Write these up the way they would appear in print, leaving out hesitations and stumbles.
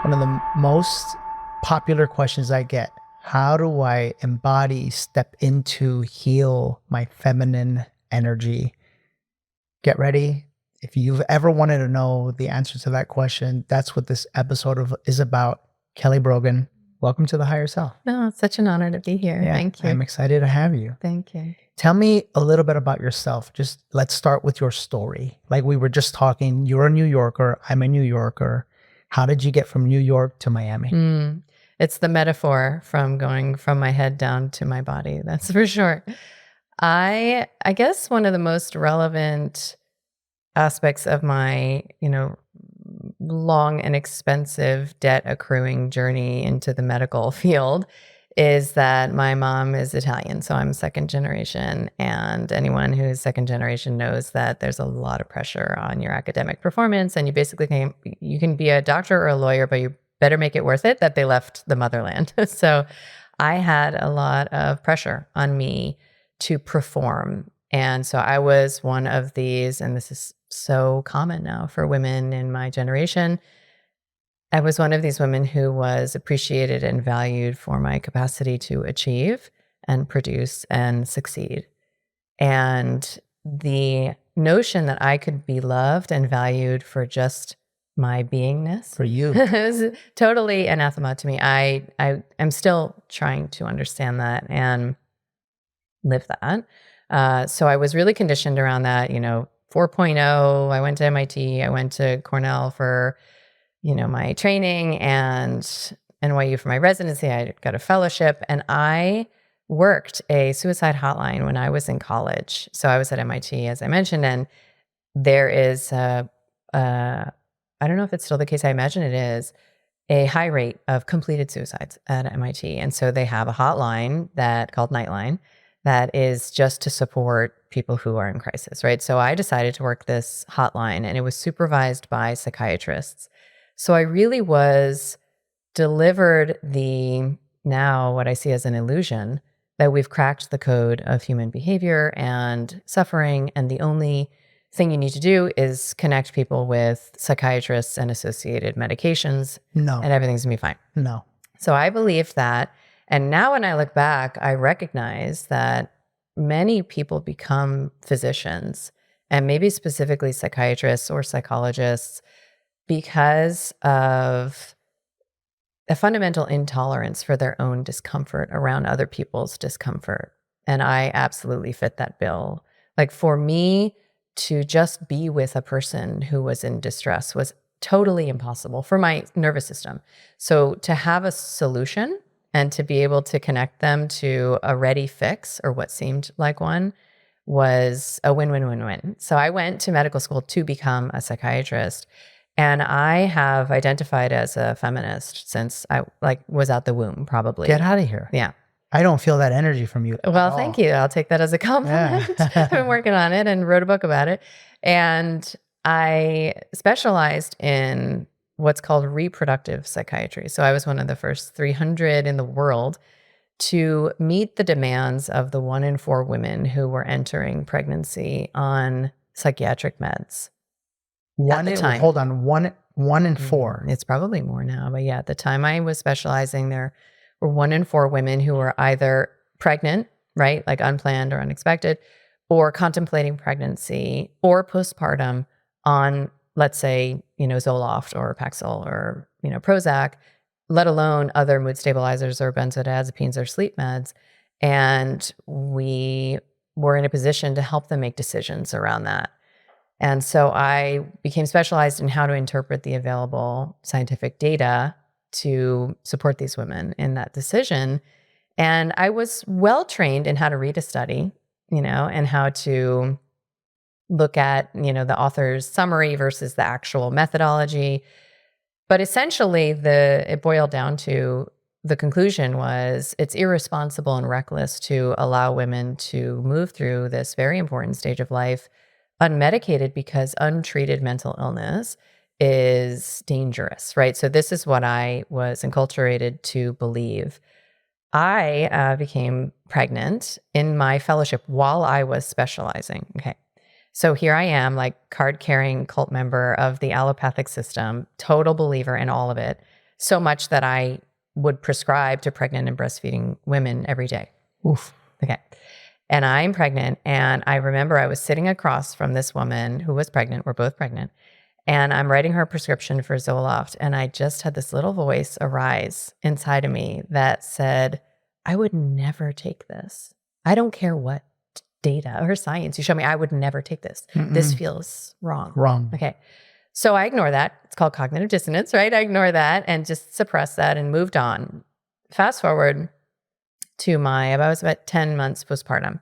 One of the most popular questions I get, how do I embody, step into, heal my feminine energy? Get ready. If you've ever wanted to know the answer to that question, that's what this is about. Kelly Brogan, welcome to the Higher Self. No, it's such an honor to be here. Yeah, Thank you. I'm excited to have you. Thank you. Tell me a little bit about yourself. Just let's start with your story. Like we were just talking, you're a New Yorker, I'm a New Yorker. How did you get from New York to Miami? It's the metaphor from going from my head down to my body. That's for sure. I guess one of the most relevant aspects of my, long and expensive debt accruing journey into the medical field is that my mom is Italian. So I'm second generation, and anyone who's second generation knows that there's a lot of pressure on your academic performance, and you can be a doctor or a lawyer, but you better make it worth it that they left the motherland. So I had a lot of pressure on me to perform. And so I was one of these, and this is so common now for women in my generation. I was one of these women who was appreciated and valued for my capacity to achieve and produce and succeed. And the notion that I could be loved and valued for just my beingness For you. is totally anathema to me. I am still trying to understand that and live that. So I was really conditioned around that, 4.0. I went to MIT. I went to Cornell for my training, and NYU for my residency. I got a fellowship, and I worked a suicide hotline when I was in college. So I was at MIT, as I mentioned, and there is I don't know if it's still the case. I imagine it is a high rate of completed suicides at MIT. And so they have a hotline called Nightline that is just to support people who are in crisis, right? So I decided to work this hotline, and it was supervised by psychiatrists. So I really was delivered now what I see as an illusion that we've cracked the code of human behavior and suffering, and the only thing you need to do is connect people with psychiatrists and associated medications, No. and everything's gonna be fine. No. So I believed that. And now when I look back, I recognize that many people become physicians, and maybe specifically psychiatrists or psychologists, because of a fundamental intolerance for their own discomfort around other people's discomfort. And I absolutely fit that bill. Like, for me to just be with a person who was in distress was totally impossible for my nervous system. So to have a solution and to be able to connect them to a ready fix, or what seemed like one, was a win-win-win-win. So I went to medical school to become a psychiatrist. And I have identified as a feminist since I was out the womb, probably. Get out of here. Yeah. I don't feel that energy from you. Well, thank you. I'll take that as a compliment. Yeah. I've been working on it and wrote a book about it. And I specialized in what's called reproductive psychiatry. So I was one of the first 300 in the world to meet the demands of the 1 in 4 women who were entering pregnancy on psychiatric meds. Hold on, one in 4. It's probably more now, but yeah, at the time I was specializing, there were 1 in 4 women who were either pregnant, right, like unplanned or unexpected, or contemplating pregnancy, or postpartum on, let's say, Zoloft or Paxil or Prozac, let alone other mood stabilizers or benzodiazepines or sleep meds. And we were in a position to help them make decisions around that. And so I became specialized in how to interpret the available scientific data to support these women in that decision. And I was well trained in how to read a study, and how to look at, the author's summary versus the actual methodology. But essentially, it boiled down to the conclusion was it's irresponsible and reckless to allow women to move through this very important stage of life unmedicated, because untreated mental illness is dangerous, right? So this is what I was enculturated to believe. I became pregnant in my fellowship while I was specializing. Okay. So here I am, like card-carrying cult member of the allopathic system, total believer in all of it. So much that I would prescribe to pregnant and breastfeeding women every day. Oof. Okay. And I'm pregnant. And I remember I was sitting across from this woman who was pregnant. We're both pregnant. And I'm writing her prescription for Zoloft. And I just had this little voice arise inside of me that said, I would never take this. I don't care what data or science you show me. I would never take this. This feels wrong. Wrong. Okay. So I ignore that. It's called cognitive dissonance, right? I ignore that and just suppress that and moved on. Fast forward to I was about 10 months postpartum.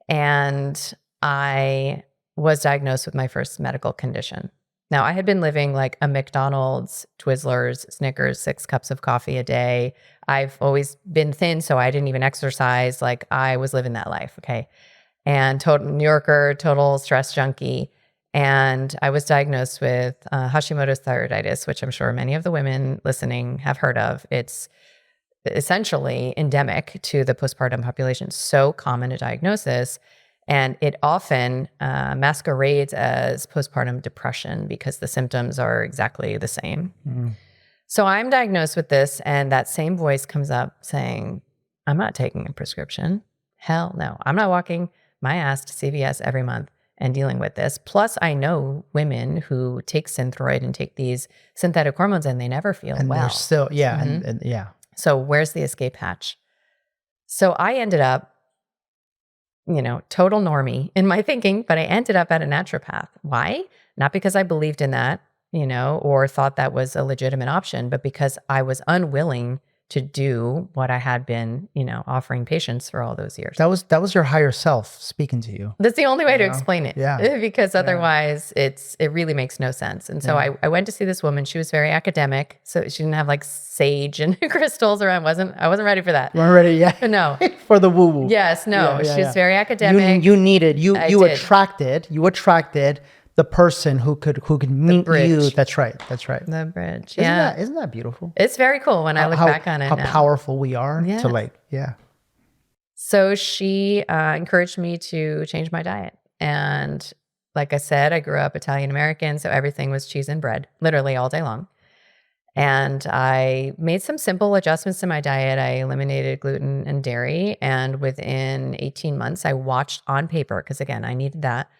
And I was diagnosed with my first medical condition. Now, I had been living like a McDonald's, Twizzlers, Snickers, 6 cups of coffee a day. I've always been thin, so I didn't even exercise. Like I was living that life, okay? And total New Yorker, total stress junkie. And I was diagnosed with Hashimoto's thyroiditis, which I'm sure many of the women listening have heard of. It's essentially endemic to the postpartum population. So common a diagnosis. And it often masquerades as postpartum depression because the symptoms are exactly the same. So I'm diagnosed with this, and that same voice comes up saying, I'm not taking a prescription. Hell no. I'm not walking my ass to CVS every month and dealing with this. Plus, I know women who take Synthroid and take these synthetic hormones and they never feel And well. they're still, and yeah. So where's the escape hatch? So I ended up, total normie in my thinking, but I ended up at a naturopath. Why? Not because I believed in that, or thought that was a legitimate option, but because I was unwilling to do what I had been, offering patients for all those years. That was your higher self speaking to you. That's the only way to explain it. Yeah. Because otherwise it really makes no sense. And so I went to see this woman. She was very academic. So she didn't have like sage and crystals around. I wasn't ready for that. You weren't ready yet? No. For the woo-woo. Yes, no. Yeah, She's very academic. You needed, you did. attracted the person who could meet you. That's right. The bridge. Isn't that beautiful? It's very cool when I look back on it how now. powerful we are to So she encouraged me to change my diet. And like I said, I grew up Italian American, so everything was cheese and bread, literally all day long. And I made some simple adjustments to my diet. I eliminated gluten and dairy. And within 18 months, I watched on paper, because again, I needed that.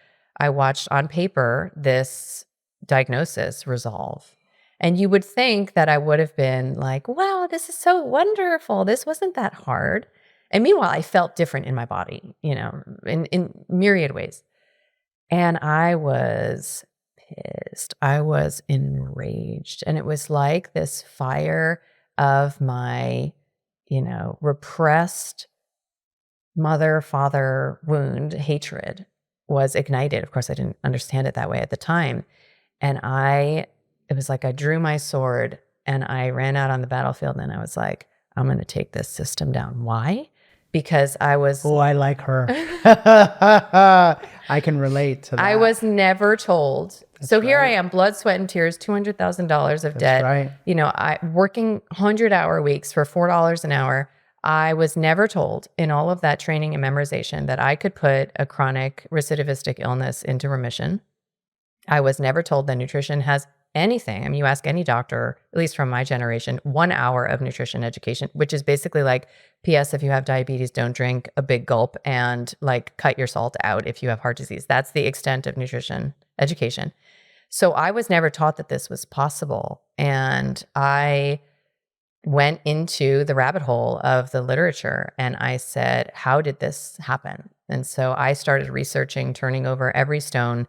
I watched on paper this diagnosis resolve. And you would think that I would have been like, wow, this is so wonderful. This wasn't that hard. And meanwhile, I felt different in my body, in myriad ways. And I was pissed. I was enraged. And it was like this fire of my, repressed mother-father wound, hatred was ignited. Of course, I didn't understand it that way at the time. And it was like I drew my sword and I ran out on the battlefield and I was like, I'm going to take this system down. Why? Because I was... Oh, I like her. I can relate to that. I was never told. Here I am, blood, sweat, and tears, $200,000 of debt. Right. I working 100-hour weeks for $4 an hour. I was never told in all of that training and memorization that I could put a chronic recidivistic illness into remission. I was never told that nutrition has anything. I mean, you ask any doctor, at least from my generation, 1 hour of nutrition education, which is basically like, P.S. if you have diabetes, don't drink a big gulp and like cut your salt out if you have heart disease. That's the extent of nutrition education. So I was never taught that this was possible. And I went into the rabbit hole of the literature and I said, how did this happen? And so I started researching, turning over every stone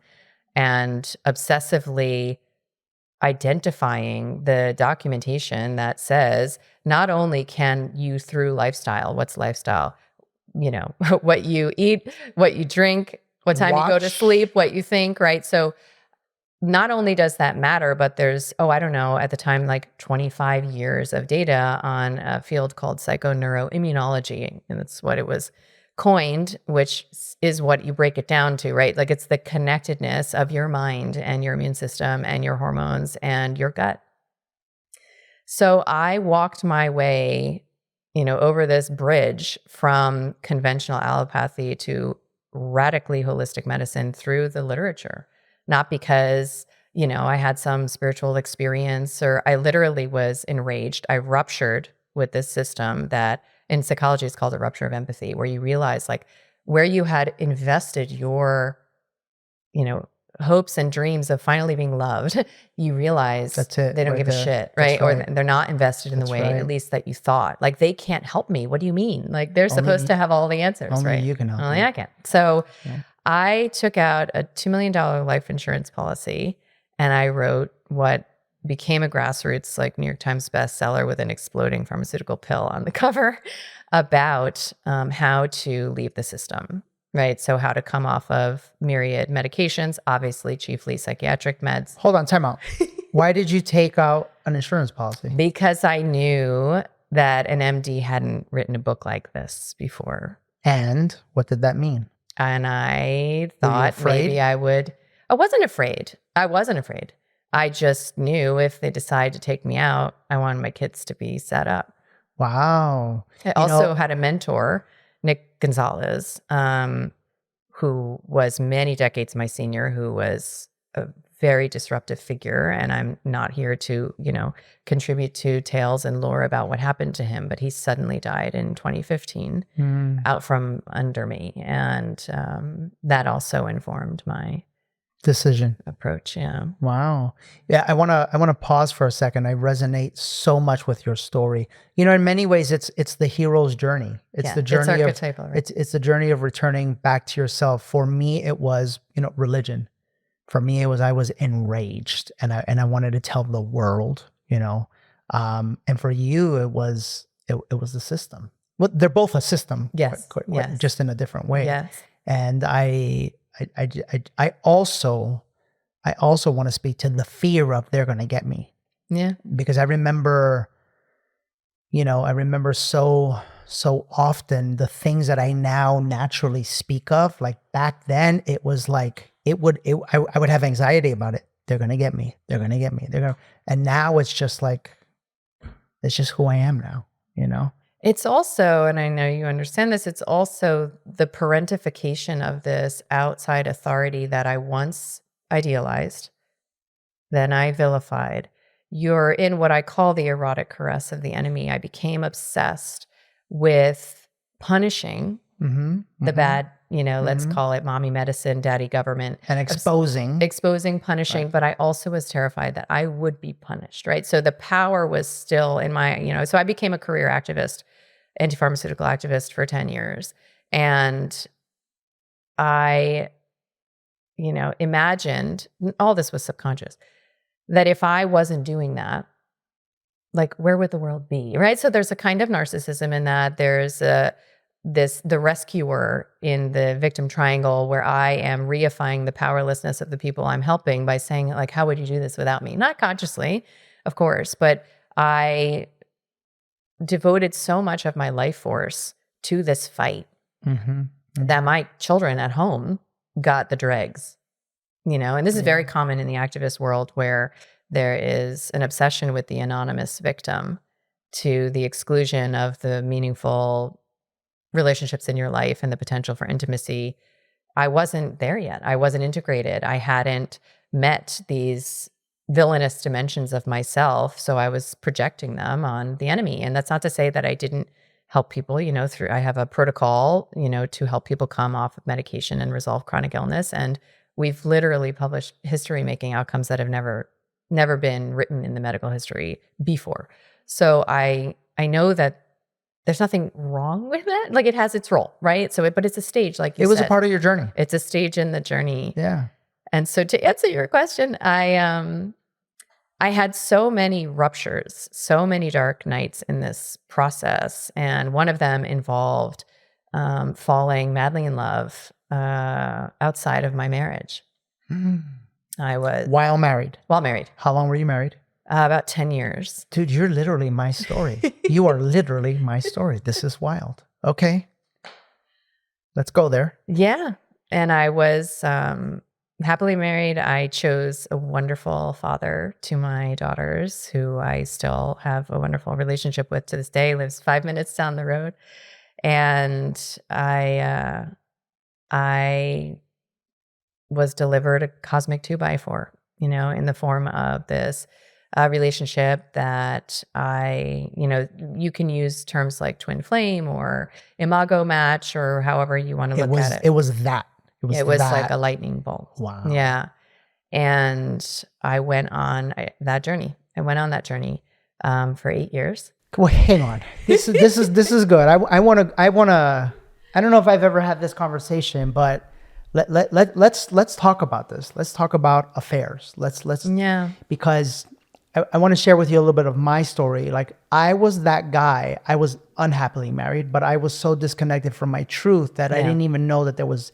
and obsessively identifying the documentation that says not only can you through lifestyle, what's lifestyle? What you eat, what you drink, what time you go to sleep, what you think, right? So not only does that matter, but there's, at the time, like 25 years of data on a field called psychoneuroimmunology. And that's what it was coined, which is what you break it down to, right? Like it's the connectedness of your mind and your immune system and your hormones and your gut. So I walked my way, over this bridge from conventional allopathy to radically holistic medicine through the literature. Not because, I had some spiritual experience, or I literally was enraged. I ruptured with this system that in psychology is called a rupture of empathy, where you realize like where you had invested your, hopes and dreams of finally being loved, you realize That's it they don't right give a there. shit, That's right? Or right. they're not invested in the That's way, right. at least that you thought. Like they can't help me. What do you mean? Like they're Only supposed you to have all the answers, only right? you can help Only you. I can. So Yeah. I took out a $2 million life insurance policy and I wrote what became a grassroots like New York Times bestseller with an exploding pharmaceutical pill on the cover about how to leave the system, right? So how to come off of myriad medications, obviously chiefly psychiatric meds. Hold on, time out. Why did you take out an insurance policy? Because I knew that an MD hadn't written a book like this before. And what did that mean? And I Were you thought afraid? maybe I would. I wasn't afraid. I just knew if they decided to take me out, I wanted my kids to be set up. Wow. I also had a mentor, Nick Gonzalez, who was many decades my senior, who was a very disruptive figure. And I'm not here to, contribute to tales and lore about what happened to him, but he suddenly died in 2015 out from under me. And that also informed my decision. approach. Yeah. Wow. Yeah, I want to pause for a second. I resonate so much with your story. In many ways it's the hero's journey. It's the journey it's archetypal, right? it's the journey of returning back to yourself. For me it was, religion. For me it was I was enraged and I wanted to tell the world, and for you it was the system. Well, they're both a system. Yes. Just in a different way. Yes. And I also want to speak to the fear of they're going to get me. Yeah. Because I remember so often the things that I now naturally speak of, like back then it was like I would have anxiety about it. They're going to get me. They're going to get me. And now it's just like, it's just who I am now, It's also, and I know you understand this, it's also the parentification of this outside authority that I once idealized, then I vilified. You're in what I call the erotic caress of the enemy. I became obsessed with punishing the bad, let's call it mommy medicine, daddy government. And exposing, punishing, but I also was terrified that I would be punished, right? So the power was still in my, so I became a career activist, anti-pharmaceutical activist for 10 years. And I, imagined, all this was subconscious, that if I wasn't doing that, like where would the world be, right? So there's a kind of narcissism in that. There's the rescuer in the victim triangle where I am reifying the powerlessness of the people I'm helping by saying like, how would you do this without me? Not consciously, of course, but I devoted so much of my life force to this fight that my children at home got the dregs, and this is very common in the activist world where there is an obsession with the anonymous victim to the exclusion of the meaningful relationships in your life and the potential for intimacy. I wasn't there yet. I wasn't integrated. I hadn't met these villainous dimensions of myself. So I was projecting them on the enemy. And that's not to say that I didn't help people, I have a protocol, to help people come off of medication and resolve chronic illness. And we've literally published history-making outcomes that have never been written in the medical history before. So I know that there's nothing wrong with it. Like it has its role, right? But it's a stage, like you said. It was a part of your journey. It's a stage in the journey. Yeah. And so to answer your question, I had so many ruptures, so many dark nights in this process. And one of them involved falling madly in love outside of my marriage. I was... While married? While married. How long were you married? About 10 years. Dude, you're literally my story. You are literally my story. This is wild. Okay. Let's go there. Yeah. And I was happily married. I chose a wonderful father to my daughters, who I still have a wonderful relationship with to this day, lives 5 minutes down the road. And I was delivered a cosmic 2x4, in the form of this relationship that you can use terms like twin flame or imago match or however you want to look at it. It was that. It was like a lightning bolt. Wow. Yeah. And I went on that journey. I went on that journey for 8 years. Well, hang on. This is good. I want to. I don't know if I've ever had this conversation, but let's talk about this. Let's talk about affairs. Let's because I want to share with you a little bit of my story. Like, I was that guy. I was unhappily married, but I was so disconnected from my truth that I didn't even know that there was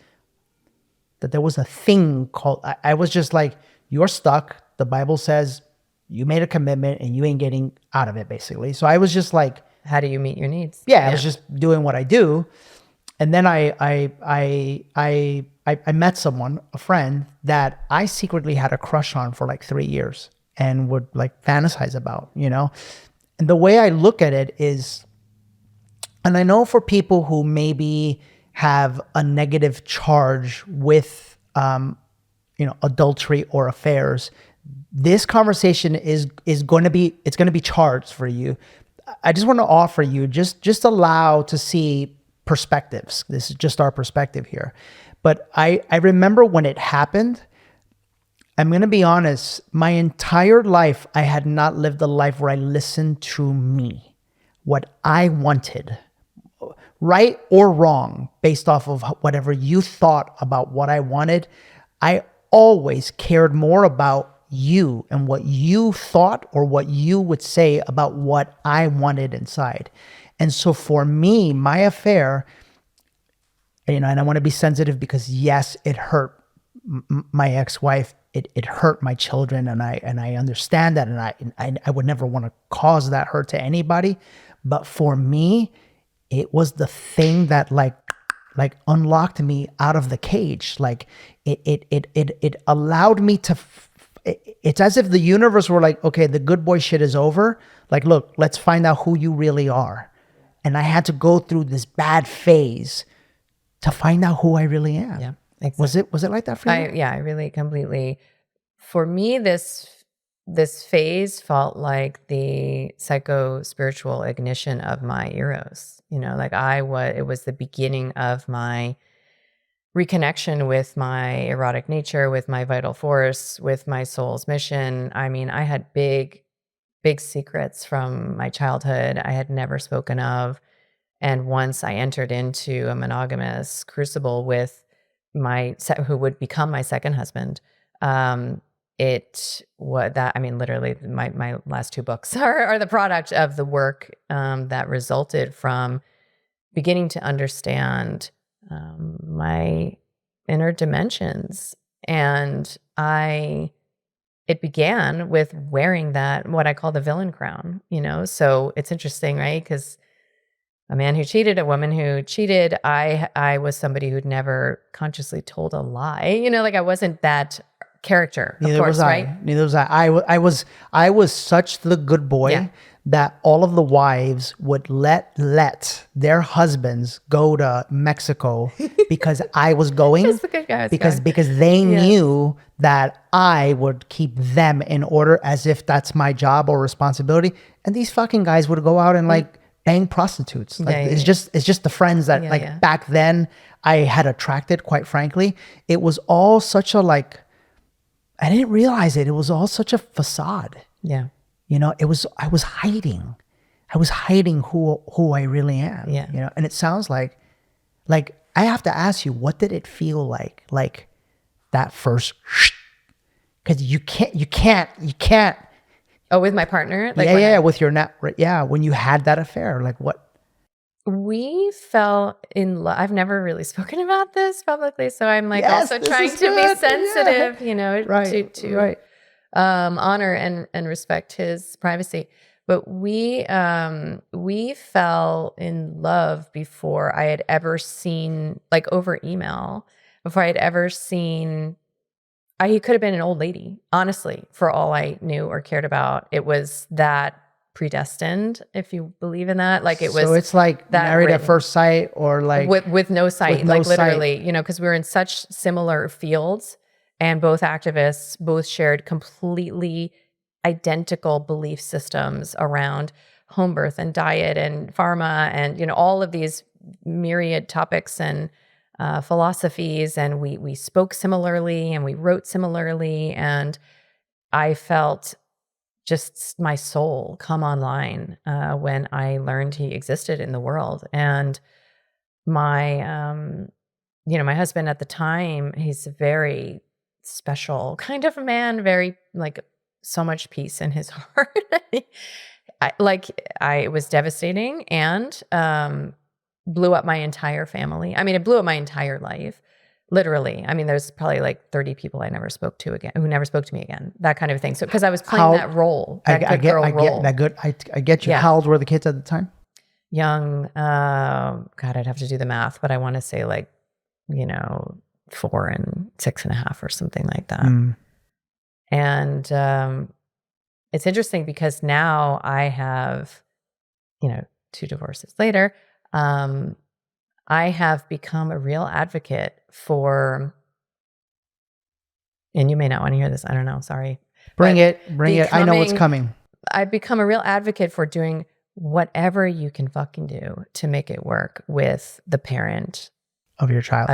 a thing called. I was just like, you're stuck. The Bible says you made a commitment and you ain't getting out of it, basically. So I was just like, how do you meet your needs? Yeah, I was just doing what I do. And then I met someone, a friend, that I secretly had a crush on for like 3 years and would like fantasize about, And the way I look at it is, and I know for people who maybe have a negative charge with, adultery or affairs, this conversation is going to be charged for you. I just want to offer you, just allow to see perspectives. This is just our perspective here. But I remember when it happened, I'm going to be honest, my entire life, I had not lived a life where I listened to me, what I wanted, right or wrong, based off of whatever you thought about what I wanted. I always cared more about you and what you thought or what you would say about what I wanted inside. And so for me, my affair, and I want to be sensitive because yes, it hurt my ex-wife. It hurt my children, and I understand that, and I would never want to cause that hurt to anybody. But for me, it was the thing that like unlocked me out of the cage. Like it allowed me to. It's as if the universe were like, okay, the good boy shit is over. Like, look, let's find out who you really are. And I had to go through this bad phase to find out who I really am. Yeah, exactly. Was it like that for you? I really completely. For me, this phase felt like the psycho-spiritual ignition of my eros. It was the beginning of my reconnection with my erotic nature, with my vital force, with my soul's mission. I mean, I had big secrets from my childhood I had never spoken of. And once I entered into a monogamous crucible with who would become my second husband, literally my last 2 books are the product of the work that resulted from beginning to understand my inner dimensions. And it began with wearing that, what I call the villain crown, So it's interesting, right? Because a man who cheated, a woman who cheated, I was somebody who'd never consciously told a lie. I wasn't that character, of Neither course, was I. right? Neither was I. I was such the good boy that all of the wives would let their husbands go to Mexico because I was going. Just the good guy was because going. they knew that I would keep them in order as if that's my job or responsibility. And these fucking guys would go out and bang prostitutes. It's just the friends that back then I had attracted, quite frankly. It was all such a I didn't realize it. It was all such a facade. Yeah. I was hiding. I was hiding who I really am. Yeah. And it sounds like I have to ask you, what did it feel like that first, because you can't. Oh, with my partner? With your when you had that affair, what? We fell in love. I've never really spoken about this publicly, so I'm also trying to be sensitive, to honor and respect his privacy. But we fell in love before I had ever seen, over email, before I had ever seen. He could have been an old lady, honestly, for all I knew or cared about. It was that predestined, if you believe in that. So it's like married written. At first sight, or with no sight, with no literally, sight. because we were in such similar fields and both activists, both shared completely identical belief systems around home birth and diet and pharma and, all of these myriad topics and philosophies. And we spoke similarly and we wrote similarly. And I felt just my soul come online when I learned he existed in the world. And my, my husband at the time, he's a very special kind of man, very like so much peace in his heart. It was devastating and blew up my entire family. I mean, it blew up my entire life. Literally. I mean, there's probably like 30 people I never spoke to again, who never spoke to me again, that kind of thing. So, because I was playing that role, that good girl role. I get you. Yeah. How old were the kids at the time? Young. God, I'd have to do the math, but I want to say 4 and 6.5 or something like that. And it's interesting because now I have, 2 divorces later, I have become a real advocate for, and you may not want to hear this, I don't know, sorry. Bring it. I know what's coming. I've become a real advocate for doing whatever you can fucking do to make it work with the parent of your child.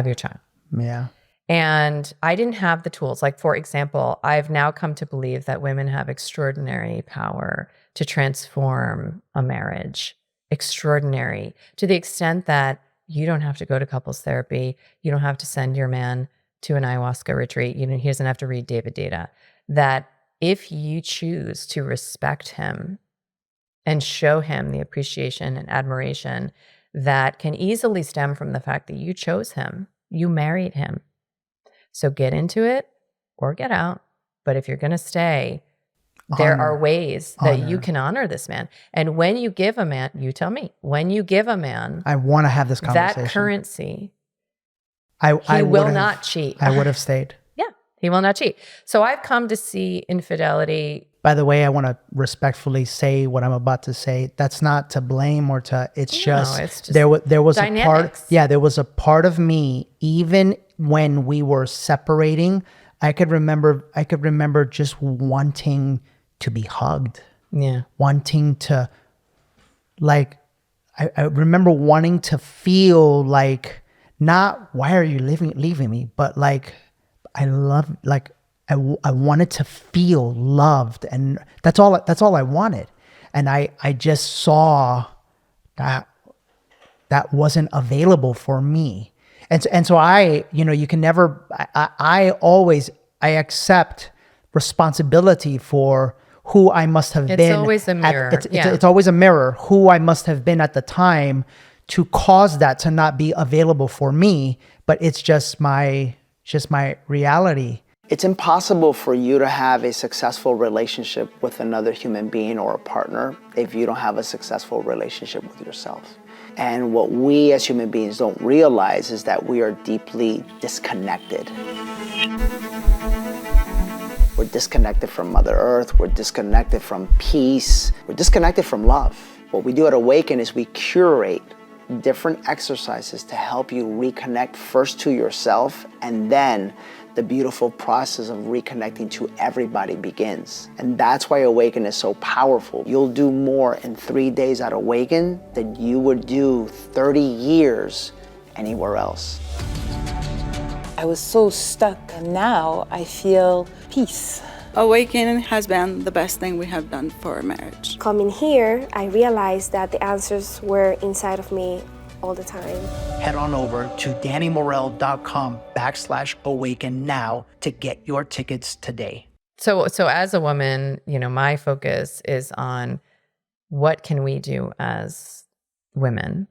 Yeah. And I didn't have the tools. Like, for example, I've now come to believe that women have extraordinary power to transform a marriage. Extraordinary. To the extent that you don't have to go to couples therapy. You don't have to send your man to an ayahuasca retreat. He doesn't have to read David Data. That if you choose to respect him and show him the appreciation and admiration that can easily stem from the fact that you chose him, you married him. So get into it or get out. But if you're going to stay, there are ways that you can honor this man. And when you give a man, you tell me, when you give a man, I want to have this conversation. That currency, he will not cheat. I would have stayed. Yeah, he will not cheat. So I've come to see infidelity. By the way, I want to respectfully say what I'm about to say. That's not to blame or to, it's just there was dynamics. There was a part of me, even when we were separating, I could remember just wanting to be hugged. Yeah. Wanting to, I remember wanting to feel like, not why are you leaving me, but I wanted to feel loved, and that's all I wanted. And I just saw that wasn't available for me. And so you can never, I accept responsibility for who I must have been. It's always a mirror. It's always a mirror, who I must have been at the time to cause that to not be available for me. But it's just my reality. It's impossible for you to have a successful relationship with another human being or a partner if you don't have a successful relationship with yourself. And what we as human beings don't realize is that we are deeply disconnected. We're disconnected from Mother Earth, we're disconnected from peace, we're disconnected from love. What we do at Awaken is we curate different exercises to help you reconnect first to yourself, and then the beautiful process of reconnecting to everybody begins. And that's why Awaken is so powerful. You'll do more in 3 days at Awaken than you would do 30 years anywhere else. I was so stuck, and now I feel peace. Awakening has been the best thing we have done for our marriage. Coming here, I realized that the answers were inside of me all the time. Head on over to DannyMorel.com/awaken now to get your tickets today. So as a woman, my focus is on what can we do as women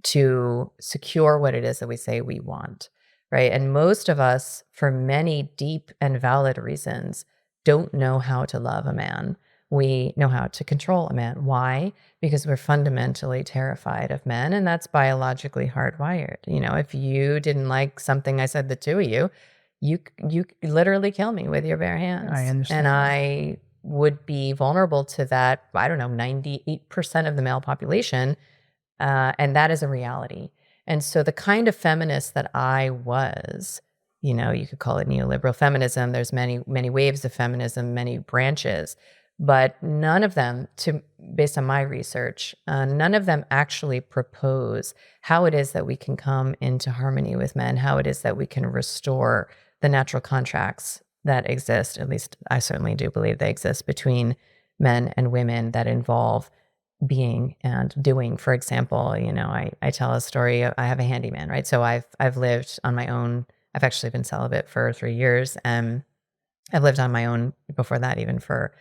to secure what it is that we say we want, right? And most of us, for many deep and valid reasons, don't know how to love a man. We know how to control a man. Why? Because we're fundamentally terrified of men, and that's biologically hardwired. If you didn't like something I said, the two of you literally kill me with your bare hands. I understand. And I would be vulnerable to that, 98% of the male population, and that is a reality. And so the kind of feminist that I was You could call it neoliberal feminism. There's many, many waves of feminism, many branches, but none of them, based on my research, none of them actually propose how it is that we can come into harmony with men, how it is that we can restore the natural contracts that exist. At least I certainly do believe they exist between men and women that involve being and doing. For example, I tell a story. I have a handyman, right? So I've lived on my own. I've actually been celibate for 3 years, and I've lived on my own before that, even for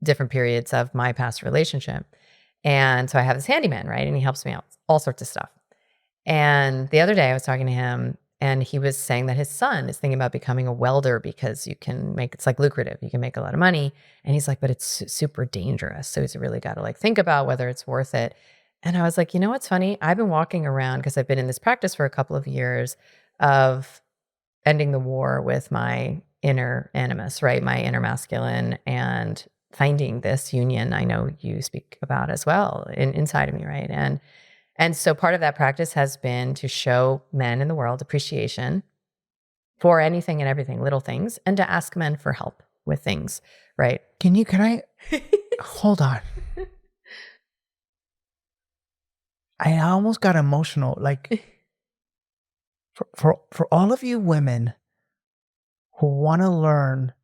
different periods of my past relationship. And so I have this handyman, right? And he helps me out, all sorts of stuff. And the other day I was talking to him, and he was saying that his son is thinking about becoming a welder because it's like lucrative. You can make a lot of money. And he's like, but it's super dangerous. So he's really got to think about whether it's worth it. And I was like, what's funny? I've been walking around, because I've been in this practice for a couple of years, of ending the war with my inner animus, right? My inner masculine, and finding this union I know you speak about as well inside of me, right? And so part of that practice has been to show men in the world appreciation for anything and everything, little things, and to ask men for help with things, right? Can I hold on? I almost got emotional. For all of you women who want to learn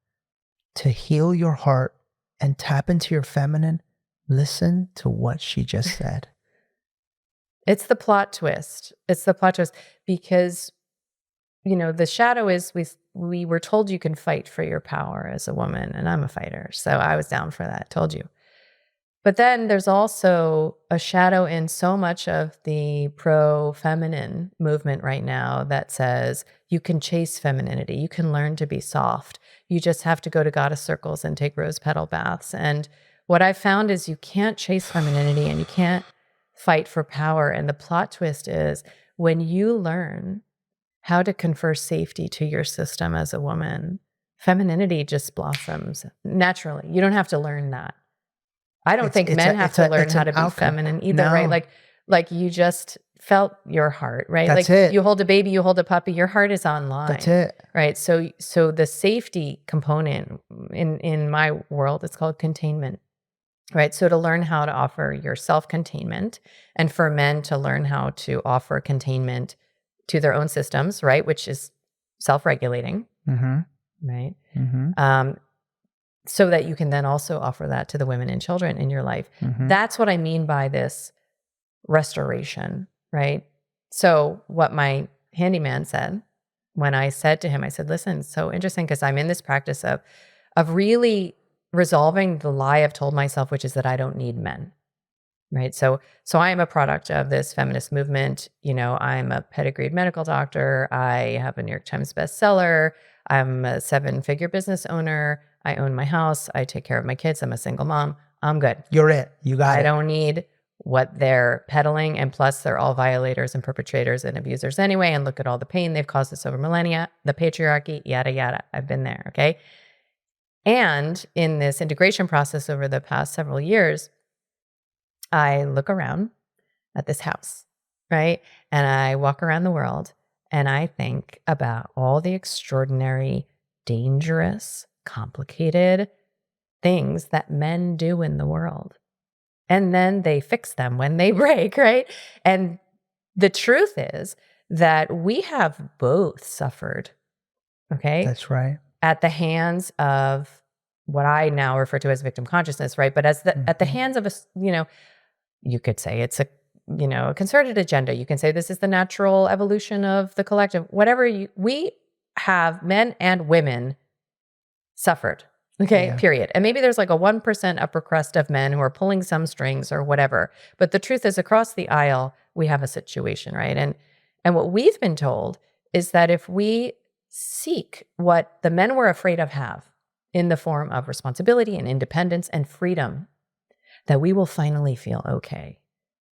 to heal your heart and tap into your feminine, listen to what she just said. It's the plot twist. Because, the shadow is we were told you can fight for your power as a woman, and I'm a fighter. So I was down for that, told you. But then there's also a shadow in so much of the pro-feminine movement right now that says you can chase femininity. You can learn to be soft. You just have to go to goddess circles and take rose petal baths. And what I found is you can't chase femininity and you can't fight for power. And the plot twist is when you learn how to confer safety to your system as a woman, femininity just blossoms naturally. You don't have to learn that. I don't think men have to learn how to be feminine either, right? Like you just felt your heart, right? That's it. You hold a baby, you hold a puppy, your heart is online. That's it. Right? So the safety component in my world, it's called containment. Right? So to learn how to offer your self-containment, and for men to learn how to offer containment to their own systems, right? Which is self-regulating, right? So that you can then also offer that to the women and children in your life. That's what I mean by this restoration, right? So what my handyman said when I said to him, I said, listen, it's so interesting because I'm in this practice of really resolving the lie I've told myself, which is that I don't need men, right? So I am a product of this feminist movement. I'm a pedigreed medical doctor. I have a New York Times bestseller. I'm a 7-figure business owner. I own my house. I take care of my kids. I'm a single mom. I'm good. You're it. You got it. I don't need what they're peddling. And plus, they're all violators and perpetrators and abusers anyway. And look at all the pain they've caused us over millennia, the patriarchy, yada, yada. I've been there, okay? And in this integration process over the past several years, I look around at this house, right? And I walk around the world and I think about all the extraordinary, dangerous, complicated things that men do in the world. And then they fix them when they break, right? And the truth is that we have both suffered, okay? That's right. At the hands of what I now refer to as victim consciousness, right? But at the hands of you could say it's a concerted agenda. You can say this is the natural evolution of the collective. We have, men and women, suffered. Okay, Yeah. Period. And maybe there's like a 1% upper crust of men who are pulling some strings or whatever. But the truth is, across the aisle, we have a situation, right? And what we've been told is that if we seek what the men were afraid of have in the form of responsibility and independence and freedom, that we will finally feel okay.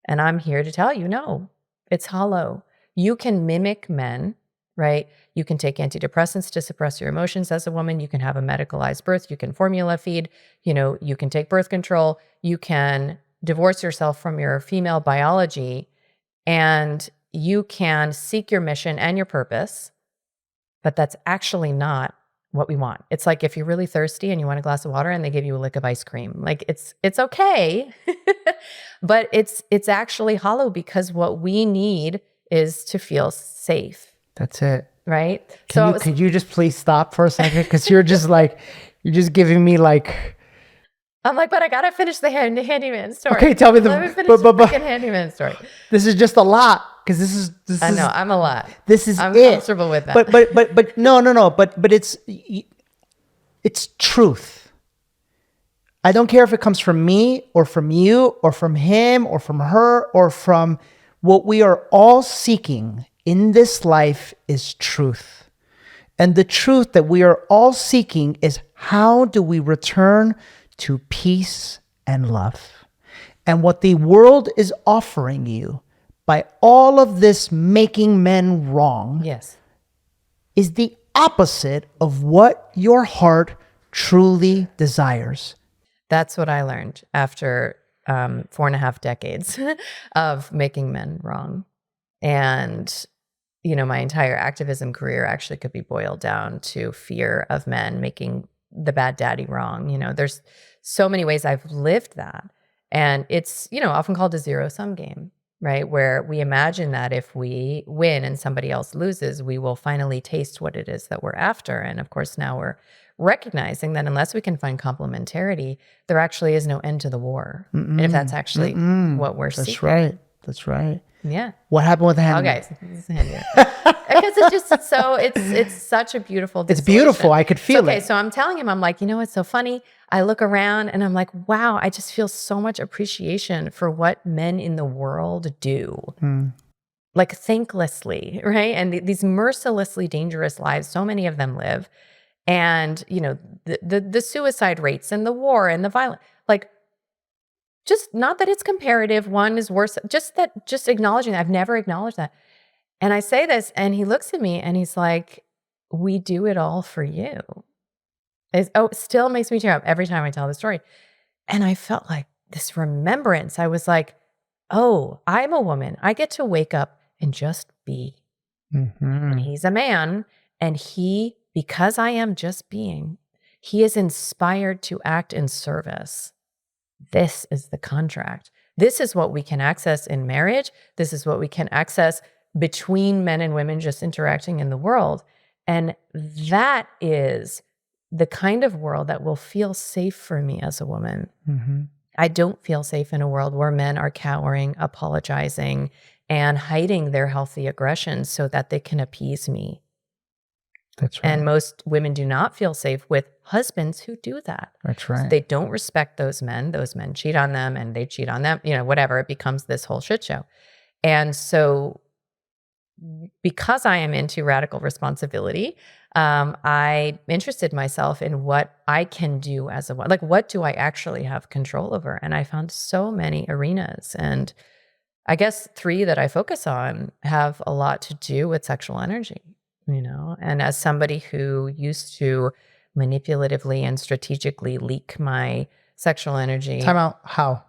And I'm here to tell you, no, it's hollow. You can mimic men, right? You can take antidepressants to suppress your emotions as a woman. You can have a medicalized birth. You can formula feed. You can take birth control. You can divorce yourself from your female biology, and you can seek your mission and your purpose, but that's actually not what we want. It's like if you're really thirsty and you want a glass of water and they give you a lick of ice cream, like it's okay, but it's actually hollow because what we need is to feel safe. That's it. Right? Could you just please stop for a second? Because you're just like, you're just giving me like. I'm like, but I gotta finish the handyman story. Okay, tell me Let me finish the freaking handyman story. This is just a lot because this is. I know I'm a lot. I'm comfortable with that. But no. But it's truth. I don't care if it comes from me or from you or from him or from her or from what we are all seeking in this life is truth. And the truth that we are all seeking is how do we return to peace and love? And what the world is offering you by all of this making men wrong yes, is the opposite of what your heart truly desires. that's what I learned after 4.5 decades of making men wrong. And, my entire activism career actually could be boiled down to fear of men making the bad daddy wrong. There's so many ways I've lived that. And it's, often called a zero-sum game, right? Where we imagine that if we win and somebody else loses, we will finally taste what it is that we're after. And of course, now we're recognizing that unless we can find complementarity, there actually is no end to the war. And if that's actually what we're seeking. That's right. Yeah. What happened with the handyman? Okay. Because it's just so, it's such a beautiful distillation. It's beautiful. I could feel it. So I'm telling him, I'm like, it's so funny. I look around and I'm like, wow, I just feel so much appreciation for what men in the world do. Like thanklessly, right? And these mercilessly dangerous lives, so many of them live. And, the suicide rates and the war and the violence, like, just not that it's comparative, one is worse, just acknowledging that. I've never acknowledged that. And I say this and he looks at me and he's like, we do it all for you. It still makes me tear up every time I tell the story. And I felt like this remembrance. I was like, oh, I'm a woman. I get to wake up and just be. And he's a man and because I am just being, he is inspired to act in service. This is the contract. This is what we can access in marriage. This is what we can access between men and women just interacting in the world. And that is the kind of world that will feel safe for me as a woman. I don't feel safe in a world where men are cowering, apologizing, and hiding their healthy aggression so that they can appease me. That's right. And most women do not feel safe with husbands who do that. That's right. So they don't respect those men. Those men cheat on them and they cheat on them, whatever. It becomes this whole shit show. And so because I am into radical responsibility, I interested myself in what I can do as a woman. Like, what do I actually have control over? And I found so many arenas. And I guess 3 that I focus on have a lot to do with sexual energy. And as somebody who used to manipulatively and strategically leak my sexual energy. Time out. How?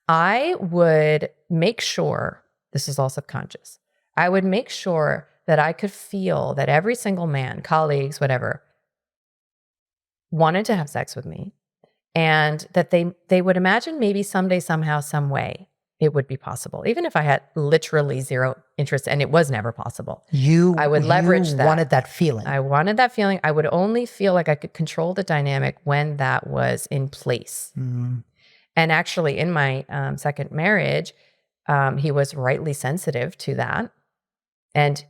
I would make sure, this is all subconscious, I would make sure that I could feel that every single man, colleagues, whatever, wanted to have sex with me and that they would imagine maybe someday, somehow, some way it would be possible, even if I had literally zero interest, and it was never possible. I would leverage that. Wanted that feeling. I wanted that feeling. I would only feel like I could control the dynamic when that was in place. And actually, in my second marriage, he was rightly sensitive to that and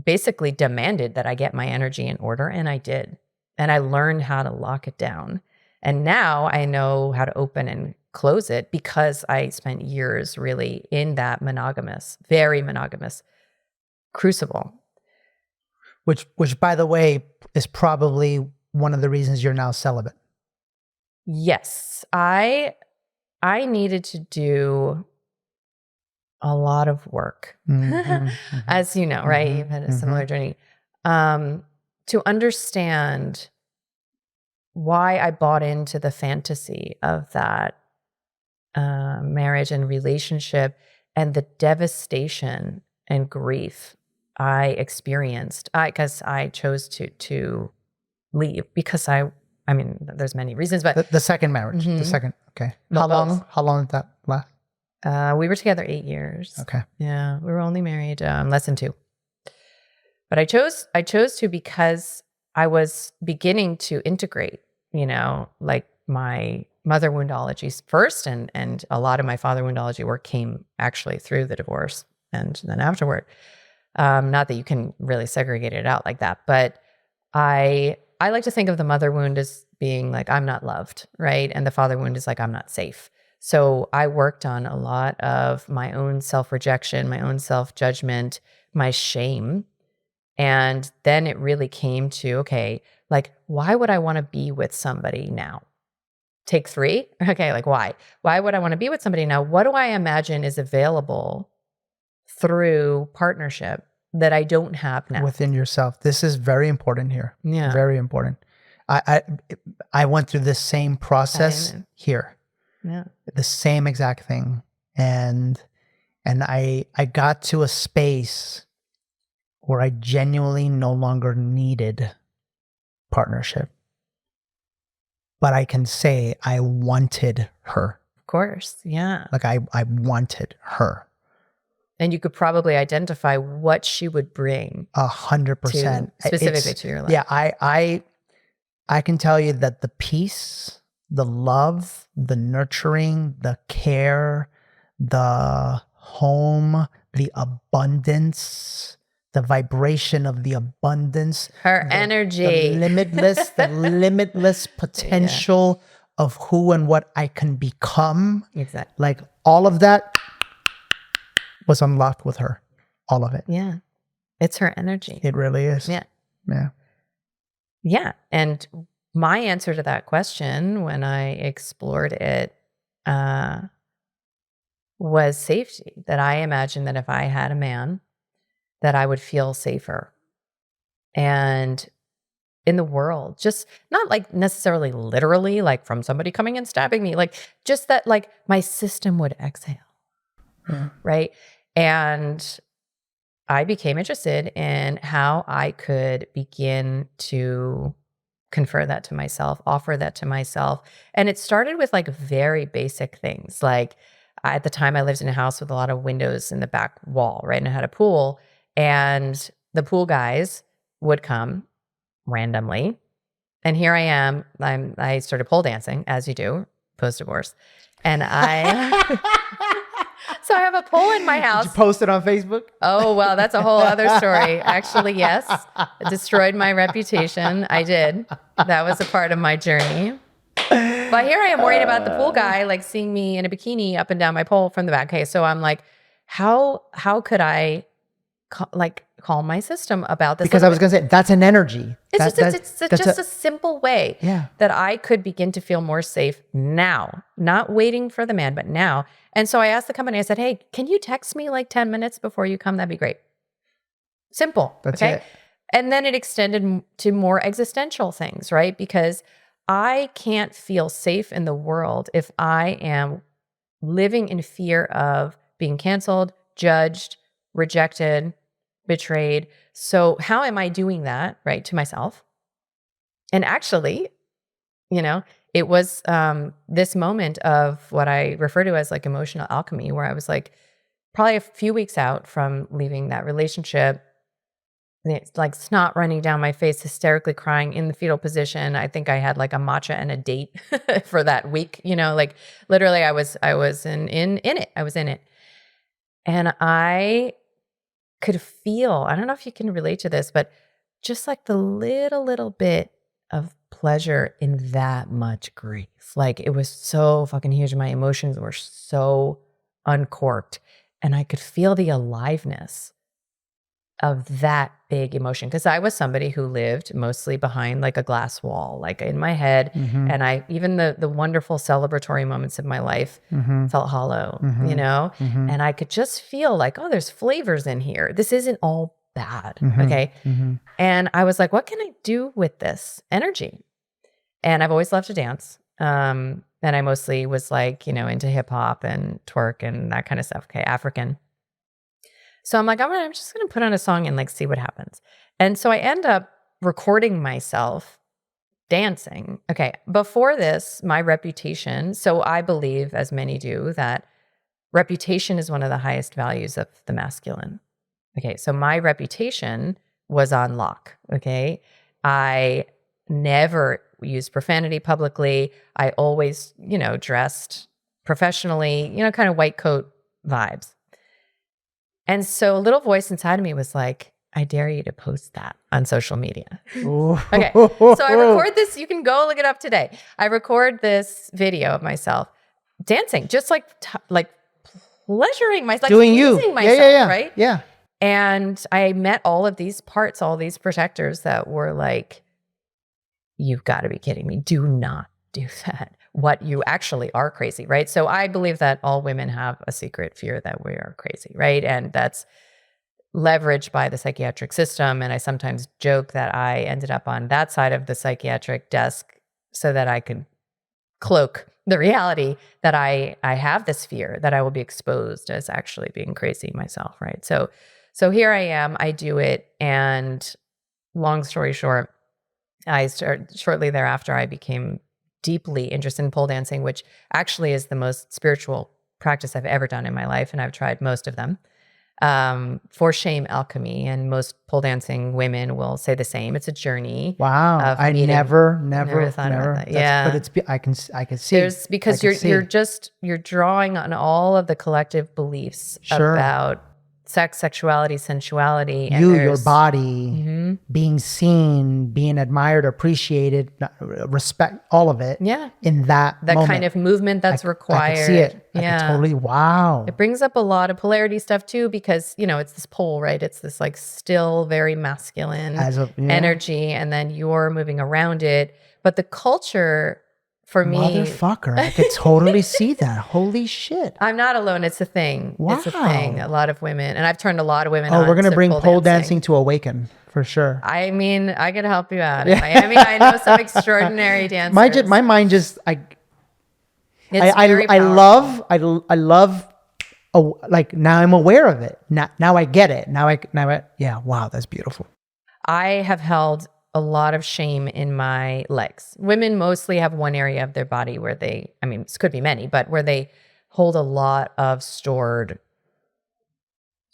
basically demanded that I get my energy in order, and I did. And I learned how to lock it down. And now I know how to open and close it because I spent years really in that very monogamous crucible. Which by the way, is probably one of the reasons you're now celibate. Yes. I needed to do a lot of work, as you know, right? You've had a similar journey, to understand why I bought into the fantasy of that marriage and relationship, and the devastation and grief I experienced, because I chose to leave because I mean, there's many reasons, but The second marriage, the second. Okay. Well, How long did that last? we were together 8 years. Okay. Yeah, we were only married less than 2. But I chose to because I was beginning to integrate, like my mother woundology first, and a lot of my father woundology work came actually through the divorce and then afterward. Not that you can really segregate it out like that, but I like to think of the mother wound as being like, I'm not loved, right? And the father wound is like, I'm not safe. So I worked on a lot of my own self-rejection, my own self-judgment, my shame. And then it really came to, okay, like, why would I want to be with somebody now? Take 3? Okay, like why? Why would I want to be with somebody now? What do I imagine is available through partnership that I don't have now? Within yourself. This is very important here. Yeah. Very important. I went through the same process here. Yeah. The same exact thing. And I got to a space where I genuinely no longer needed partnership. But I can say I wanted her. Of course. Yeah. Like I wanted her. And you could probably identify what she would bring 100%. specifically to your life. Yeah, I can tell you that the peace, the love, the nurturing, the care, the home, the abundance, the vibration of the abundance, Her energy, the limitless potential of who and what I can become. Exactly. Like all of that was unlocked with her. All of it. Yeah. It's her energy. It really is. Yeah. Yeah. Yeah. And my answer to that question when I explored it was safety. That I imagined that if I had a man, that I would feel safer. And in the world, just not like necessarily literally, like from somebody coming and stabbing me, like just that like my system would exhale. Yeah. Right. And I became interested in how I could begin to confer that to myself, offer that to myself. And it started with like very basic things. Like at the time I lived in a house with a lot of windows in the back wall, right? And I had a pool, and the pool guys would come randomly. And here I am. I started pole dancing, as you do, post-divorce. And so I have a pole in my house. Did you post it on Facebook? Oh, well, that's a whole other story. Actually, yes. It destroyed my reputation. I did. That was a part of my journey. But here I am worried about the pool guy, like seeing me in a bikini up and down my pole from the back. Okay, so I'm like, how could I calm my system about this? Because I was going to say, that's an energy. It's just a simple way Yeah. that I could begin to feel more safe now, not waiting for the man, but now. And so I asked the company, I said, hey, can you text me like 10 minutes before you come? That'd be great. Simple. That's okay. it. And then it extended to more existential things, right? Because I can't feel safe in the world if I am living in fear of being canceled, judged, rejected, betrayed. So how am I doing that, right, to myself? And actually, it was this moment of what I refer to as like emotional alchemy, where I was like probably a few weeks out from leaving that relationship. It's like snot running down my face, hysterically crying in the fetal position. I think I had like a matcha and a date for that week. Like literally I was in it. I was in it. And I could feel, I don't know if you can relate to this, but just like the little bit of pleasure in that much grief. Like it was so fucking huge. My emotions were so uncorked, and I could feel the aliveness of that big emotion, because I was somebody who lived mostly behind like a glass wall, like in my head. Mm-hmm. And I even the wonderful celebratory moments of my life felt hollow, Mm-hmm. and I could just feel like, oh, there's flavors in here. This isn't all bad. Mm-hmm. Okay. Mm-hmm. And I was like, what can I do with this energy? And I've always loved to dance. And And I mostly was like, into hip hop and twerk and that kind of stuff. Okay, African. So I'm like, I'm just going to put on a song and like see what happens. And so I end up recording myself dancing. Okay, before this, my reputation, so I believe, as many do, that reputation is one of the highest values of the masculine. Okay, so my reputation was on lock. Okay, I never used profanity publicly. I always, dressed professionally, kind of white coat vibes. And so a little voice inside of me was like, I dare you to post that on social media. Okay. So I record this. You can go look it up today. I record this video of myself dancing, just like pleasuring myself, doing you, myself, right? Yeah. And I met all of these parts, all these protectors that were like, you've got to be kidding me. Do not do that. What you actually are crazy, right? So I believe that all women have a secret fear that we are crazy, right? And that's leveraged by the psychiatric system. And I sometimes joke that I ended up on that side of the psychiatric desk so that I could cloak the reality that I have this fear that I will be exposed as actually being crazy myself, right? So here I am, I do it. And long story short, shortly thereafter, I became deeply interested in pole dancing, which actually is the most spiritual practice I've ever done in my life. And I've tried most of them. For shame alchemy, and most pole dancing women will say the same. It's a journey. Wow, I never thought about that. But it's I can see. Because you're drawing on all of the collective beliefs about sex, sexuality, sensuality, and your body, being seen, being admired, appreciated, respect, all of it. Yeah, in that moment. Kind of movement that's required. I can see it. I can totally. Wow. It brings up a lot of polarity stuff too, because it's this pole, right? It's this like still very masculine energy, and then you're moving around it. But the culture. For me, motherfucker, I could totally see that. Holy shit! I'm not alone. It's a thing. Wow. It's a thing. A lot of women, and I've turned a lot of women. on we're gonna bring pole dancing to Awaken for sure. I mean, I could help you out. I know some extraordinary dancers. My mind just I love. Oh, like now I'm aware of it. Now I get it. Yeah. Wow, that's beautiful. I have held a lot of shame in my legs. Women mostly have one area of their body where this could be many, but where they hold a lot of stored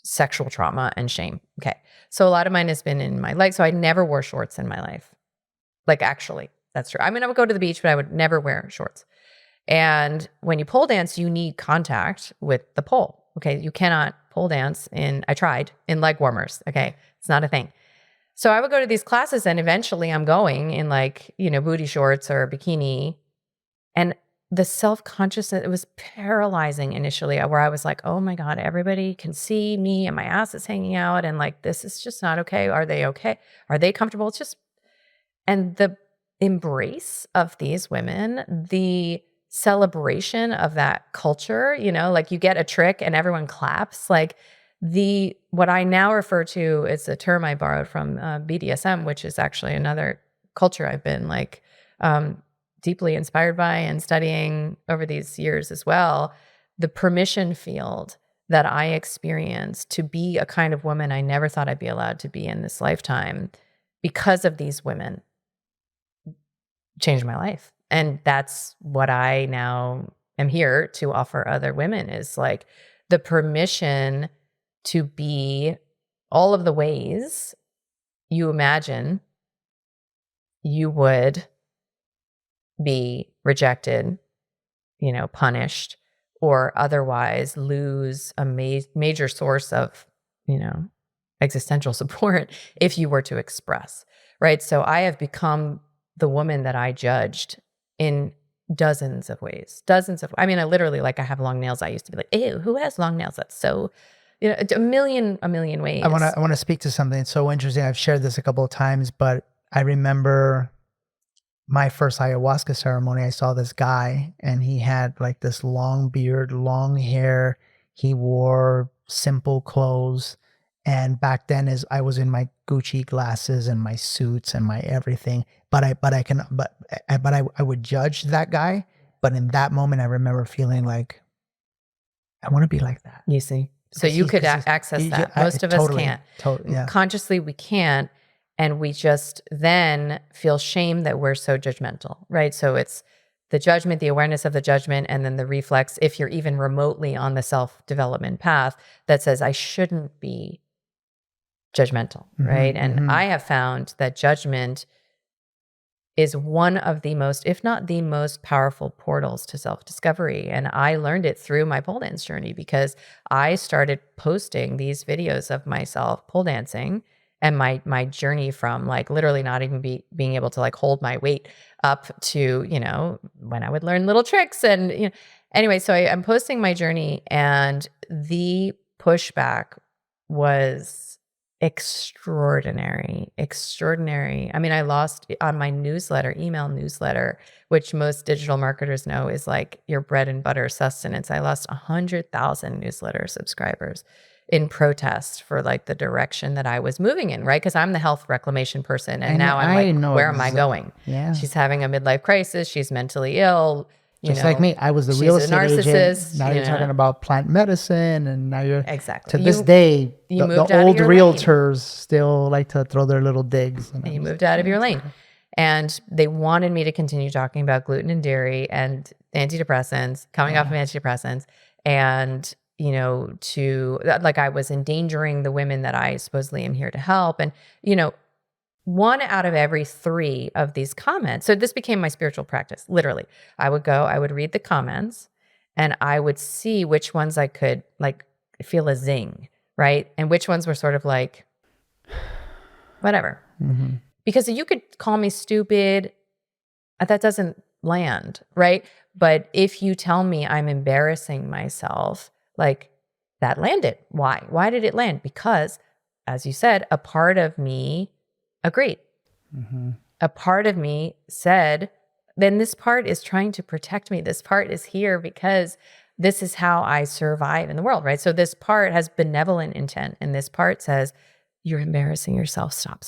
sexual trauma and shame. Okay. So a lot of mine has been in my legs. So I never wore shorts in my life. Like, actually, that's true. I would go to the beach, but I would never wear shorts. And when you pole dance, you need contact with the pole. Okay. You cannot pole dance I tried in leg warmers. Okay. It's not a thing. So I would go to these classes, and eventually I'm going in booty shorts or bikini. And the self-consciousness, it was paralyzing initially, where I was like, oh my God, everybody can see me and my ass is hanging out. And this is just not okay. Are they okay? Are they comfortable? It's just, and the embrace of these women, the celebration of that culture, you get a trick and everyone claps. What I now refer to is a term I borrowed from BDSM, which is actually another culture I've been deeply inspired by and studying over these years as well. The permission field that I experienced to be a kind of woman I never thought I'd be allowed to be in this lifetime because of these women changed my life. And that's what I now am here to offer other women, is the permission to be all of the ways you imagine you would be rejected, punished, or otherwise lose a major source of, existential support if you were to express, right? So I have become the woman that I judged in dozens of ways. I literally, I have long nails. I used to be like, ew, who has long nails? That's so... a million ways. I want to speak to something so interesting. I've shared this a couple of times, but I remember my first ayahuasca ceremony. I saw this guy, and he had this long beard, long hair. He wore simple clothes, and back then, as I was in my Gucci glasses and my suits and my everything, but I would judge that guy But in that moment, I remember feeling like, I want to be like that. You see? So Because you he's- could 'cause he's- access he- that. I- Most of us totally, can't. Totally, yeah. Consciously, we can't. And we just then feel shame that we're so judgmental, right? So it's the judgment, the awareness of the judgment, and then the reflex, if you're even remotely on the self-development path, that says, I shouldn't be judgmental, right? And I have found that judgment is one of the most, if not the most powerful portals to self-discovery. And I learned it through my pole dance journey because I started posting these videos of myself pole dancing and my journey from like literally not even being able to like hold my weight up to, you know, when I would learn little tricks and, you know, anyway, so I'm posting my journey and the pushback was extraordinary. I mean, I lost on my newsletter, email newsletter, which most digital marketers know is like your bread and butter sustenance. I lost 100,000 newsletter subscribers in protest for like the direction that I was moving in, right? Because I'm the health reclamation person. And now I'm like, where am I going? Yeah. She's having a midlife crisis. She's mentally ill. Just like me, I was the she's real a estate agent. narcissist, Now you you're talking know? about plant medicine, and now you're Exactly. to this day. you The moved out of old your lane. realtors still like to throw their little digs. And You moved out of your lane. And they wanted me to continue talking about gluten and dairy and antidepressants, coming off of antidepressants, and, you know, to like I was endangering the women that I supposedly am here to help. And, you know, 1 out of every 3 of these comments. So this became my spiritual practice. Literally, I would read the comments and I would see which ones I could like feel a zing, right? And which ones were sort of like, whatever. Because you could call me stupid, that doesn't land, right? But if you tell me I'm embarrassing myself, like that landed. Why? Why did it land? Because, as you said, a part of me agreed. A part of me said, then this part is trying to protect me. This part is here because this is how I survive in the world, right? So this part has benevolent intent. And this part says, you're embarrassing yourself. Stop,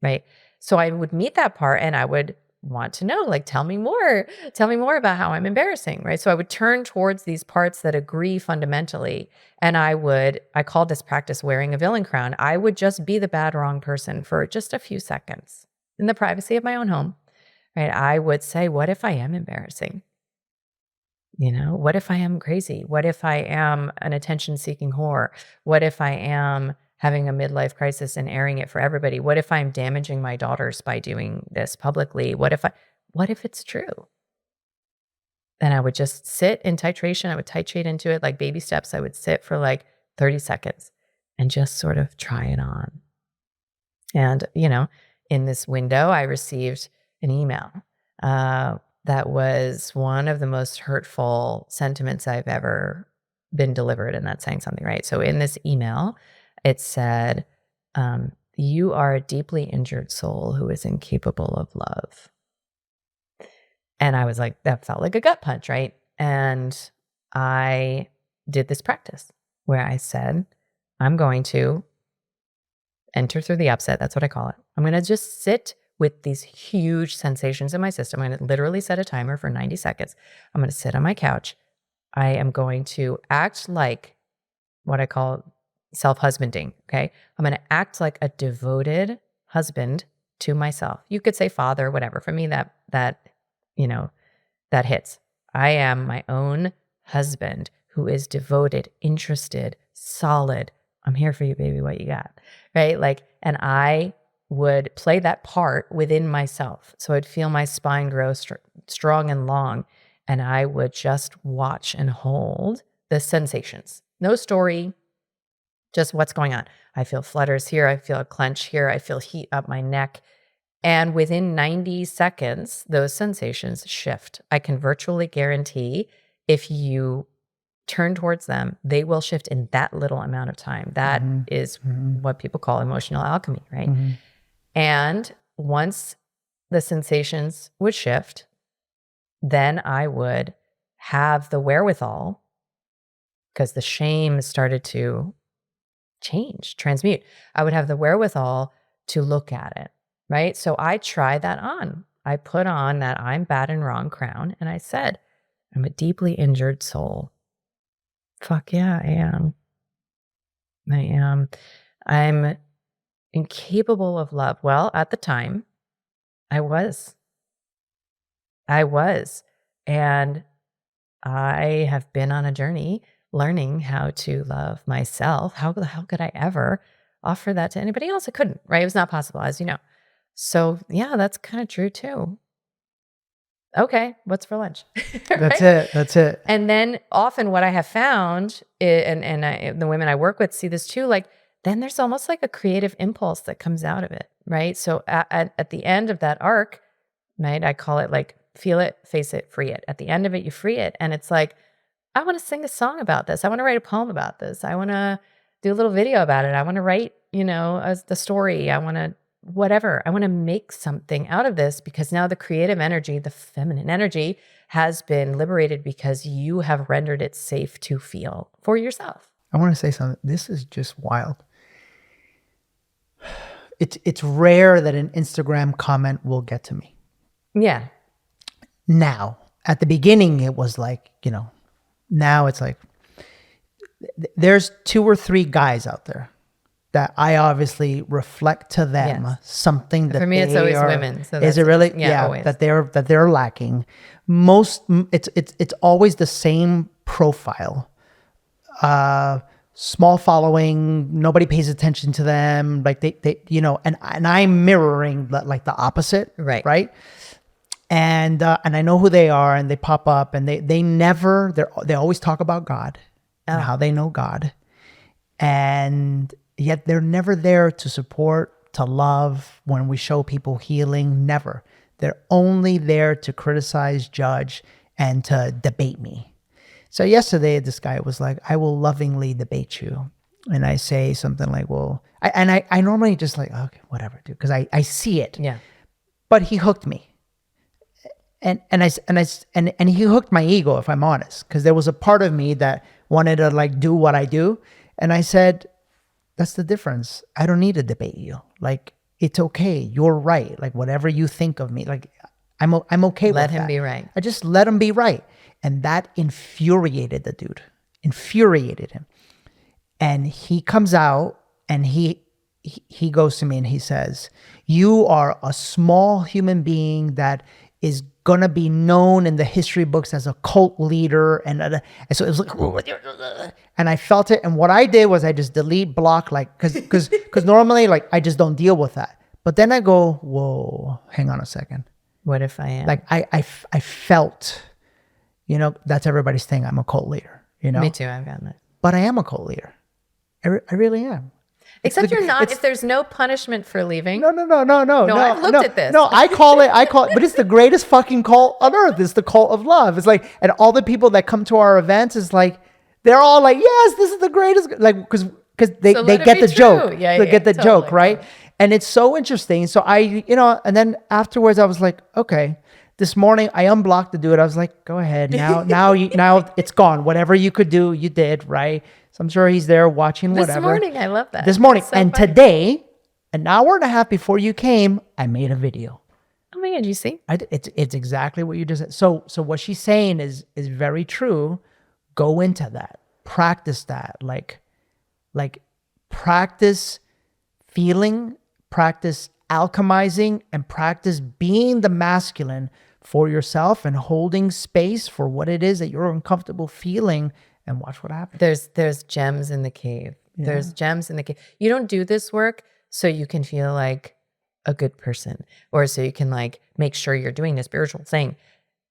right? So I would meet that part and I would want to know, like, tell me more about how I'm embarrassing, right? So I would turn towards these parts that agree fundamentally. And I called this practice wearing a villain crown. I would just be the bad, wrong person for just a few seconds in the privacy of my own home, right? I would say, what if I am embarrassing? You know, what if I am crazy? What if I am an attention-seeking whore? What if I am having a midlife crisis and airing it for everybody? What if I'm damaging my daughters by doing this publicly? What if it's true? Then I would just sit in titration. I would titrate into it like baby steps. I would sit for like 30 seconds and just sort of try it on. And, you know, in this window, I received an email that was one of the most hurtful sentiments I've ever been delivered. And that's saying something, right? So in this email, it said, you are a deeply injured soul who is incapable of love. And I was like, that felt like a gut punch, right? And I did this practice where I said, I'm going to enter through the upset. That's what I call it. I'm going to just sit with these huge sensations in my system. I'm going to literally set a timer for 90 seconds. I'm going to sit on my couch. I am going to act like what I call self-husbanding, okay? I'm going to act like a devoted husband to myself. You could say father, whatever. For me, that you know, that hits. I am my own husband who is devoted, interested, solid. I'm here for you, baby. What you got, right? Like, and I would play that part within myself. So I'd feel my spine grow strong and long, and I would just watch and hold the sensations. No story, just what's going on. I feel flutters here. I feel a clench here. I feel heat up my neck. And within 90 seconds, those sensations shift. I can virtually guarantee if you turn towards them, they will shift in that little amount of time. That is what people call emotional alchemy, right? And once the sensations would shift, then I would have the wherewithal, because the shame started to change, transmute. I would have the wherewithal to look at it, right? So I tried that on. I put on that I'm bad and wrong crown. And I said, I'm a deeply injured soul. Fuck yeah, I am. I am. I'm incapable of love. Well, at the time, I was. And I have been on a journey learning how to love myself. How the hell could I ever offer that to anybody else? I couldn't, right? It was not possible, as you know. So yeah, that's kind of true too. Okay, what's for lunch? That's Right? it. That's it. And then often what I have found, the women I work with see this too, like then there's almost like a creative impulse that comes out of it, right? So at the end of that arc, right, I call it like feel it, face it, free it. At the end of it, you free it. And it's like, I want to sing a song about this. I want to write a poem about this. I want to do a little video about it. I want to write, the story. I want to whatever. I want to make something out of this because now the creative energy, the feminine energy has been liberated because you have rendered it safe to feel for yourself. I want to say something. This is just wild. It's rare that an Instagram comment will get to me. Yeah. Now, at the beginning, it was like, now it's like, there's 2 or 3 guys out there that I obviously reflect to them something that for me, it's always women. So is it really? always. that they're lacking. It's always the same profile. Small following, nobody pays attention to them. Like they and I'm mirroring like the opposite, right? And I know who they are, and they pop up, and they always talk about God and how they know God, and yet they're never there to support, to love. When we show people healing, never. They're only there to criticize, judge, and to debate me. So yesterday, this guy was like, "I will lovingly debate you," and I say something like, "Well," I normally just like, okay, whatever, dude, because I see it. Yeah. But he hooked me. And he hooked my ego, if I'm honest, because there was a part of me that wanted to like do what I do. And I said, that's the difference. I don't need to debate you. Like, it's okay. You're right. Like, whatever you think of me, like, I'm okay with that. Let him be right. I just let him be right. And that infuriated the dude, infuriated him. And he comes out and he goes to me and he says, you are a small human being that is going to be known in the history books as a cult leader. And so it was like, and I felt it. And what I did was I just delete, block, like, because normally, like, I just don't deal with that. But then I go, whoa, hang on a second. What if I am? Like, I felt, that's everybody's thing. I'm a cult leader, Me too. I've gotten that. But I am a cult leader. I really am. Except you're not, if there's no punishment for leaving. No. I've looked at this. No, I call it, but it's the greatest fucking cult on earth. It's the cult of love. It's like, and all the people that come to our events is like, they're all like, yes, this is the greatest, like, because they get the joke. Yeah, they get the totally. joke, right? And it's so interesting. So I, and then afterwards I was like, okay. This morning I unblocked the dude. I was like, go ahead. Now it's gone. Whatever you could do, you did, right? So I'm sure he's there watching whatever. This morning, I love that. This morning. So and funny. Today, an hour and a half before you came, I made a video. Oh my God, you see? It's exactly what you just said. So what she's saying is very true. Go into that. Practice that. Like practice feeling, practice alchemizing, and practice being the masculine for yourself and holding space for what it is that you're uncomfortable feeling, and watch what happens. There's gems in the cave. Yeah. There's gems in the cave. You don't do this work so you can feel like a good person or so you can like make sure you're doing a spiritual thing.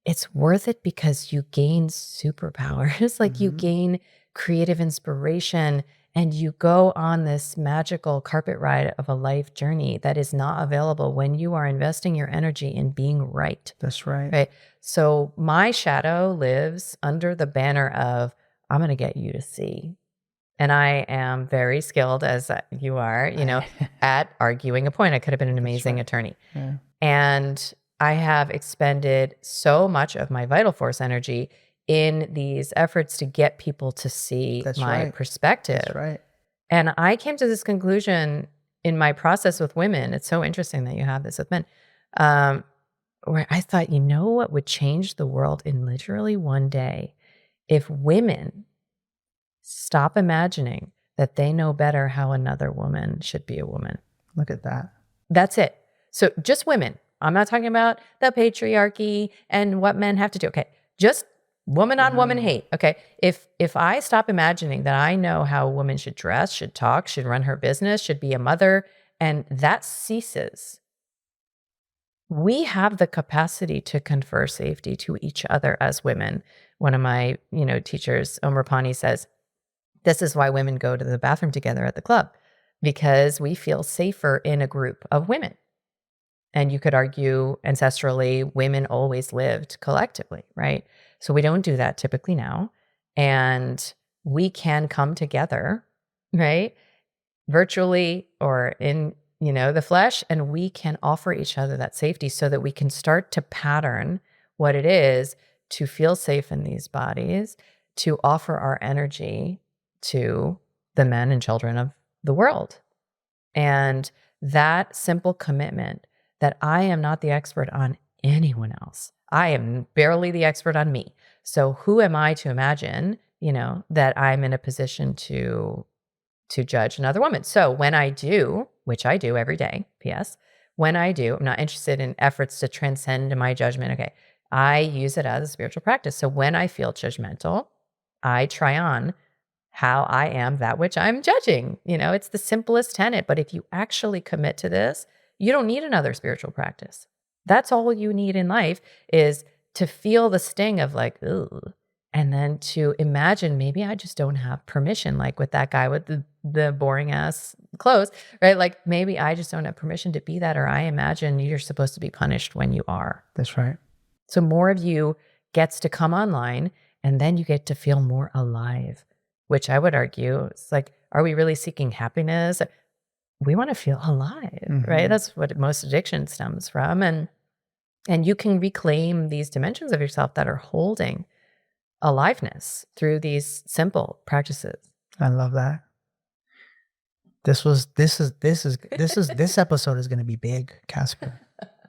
It's worth it because you gain superpowers. Like you gain creative inspiration and you go on this magical carpet ride of a life journey that is not available when you are investing your energy in being right. That's right. Right. So my shadow lives under the banner of, I'm going to get you to see. And I am very skilled, as you are, at arguing a point. I could have been an amazing attorney. Yeah. And I have expended so much of my vital force energy in these efforts to get people to see my perspective. That's right. And I came to this conclusion in my process with women. It's so interesting that you have this with men. where I thought, you know what would change the world in literally one day? If women stop imagining that they know better how another woman should be a woman. Look at that. That's it. So just women. I'm not talking about the patriarchy and what men have to do. Okay. Just woman on woman hate. Okay. If I stop imagining that I know how a woman should dress, should talk, should run her business, should be a mother, and that ceases, we have the capacity to confer safety to each other as women. One of my, teachers, Omer Pani, says, this is why women go to the bathroom together at the club, because we feel safer in a group of women. And you could argue ancestrally, women always lived collectively, right? So we don't do that typically now. And we can come together, right? Virtually or in, the flesh, and we can offer each other that safety so that we can start to pattern what it is to feel safe in these bodies, to offer our energy to the men and children of the world. And that simple commitment that I am not the expert on anyone else. I am barely the expert on me. So who am I to imagine, that I'm in a position to judge another woman? So when I do, which I do every day, P.S., when I do, I'm not interested in efforts to transcend my judgment. Okay. I use it as a spiritual practice. So when I feel judgmental, I try on how I am that which I'm judging. It's the simplest tenet. But if you actually commit to this, you don't need another spiritual practice. That's all you need in life, is to feel the sting of like, ooh, and then to imagine maybe I just don't have permission, like with that guy with the boring ass clothes, right? Like maybe I just don't have permission to be that, or I imagine you're supposed to be punished when you are. That's right. So more of you gets to come online, and then you get to feel more alive, which I would argue, it's like, are we really seeking happiness? We want to feel alive, right? That's what most addiction stems from. And you can reclaim these dimensions of yourself that are holding aliveness through these simple practices. I love that. This episode is going to be big, Casper.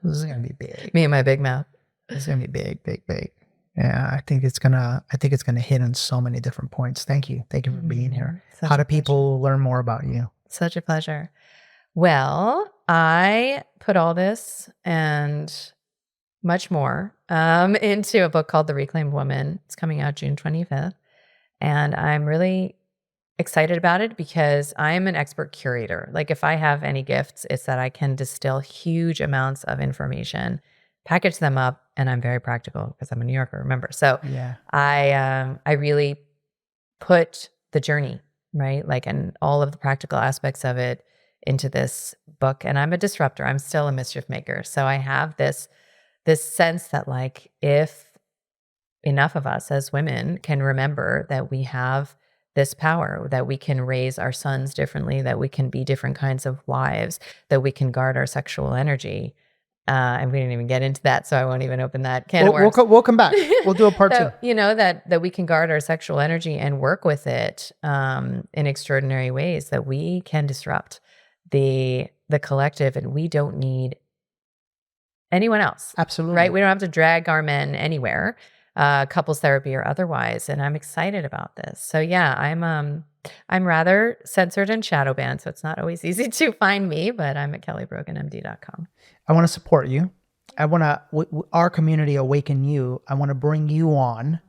This is going to be big. Me and my big mouth. It's going to be big, big, big. Yeah, I think it's gonna hit on so many different points. Thank you for being here. How do people learn more about you? Such a pleasure. Well, I put all this and much more into a book called The Reclaimed Woman. It's coming out June 25th. And I'm really excited about it because I'm an expert curator. Like if I have any gifts, it's that I can distill huge amounts of information, package them up, and I'm very practical because I'm a New Yorker, remember? So yeah. I really put the journey, right? Like, and all of the practical aspects of it into this book. And I'm a disruptor. I'm still a mischief maker. So I have this sense that like, if enough of us as women can remember that we have this power, that we can raise our sons differently, that we can be different kinds of wives, that we can guard our sexual energy. And we didn't even get into that, so I won't even open that can of worms. We'll come back. We'll do a part two. That we can guard our sexual energy and work with it in extraordinary ways, that we can disrupt the collective, and we don't need anyone else. Absolutely. Right? We don't have to drag our men anywhere, couples therapy or otherwise. And I'm excited about this. So yeah, I'm rather censored and shadow banned, so it's not always easy to find me, but I'm at kellybroganmd.com. I want to support you. I want to our community awaken you. I want to bring you on,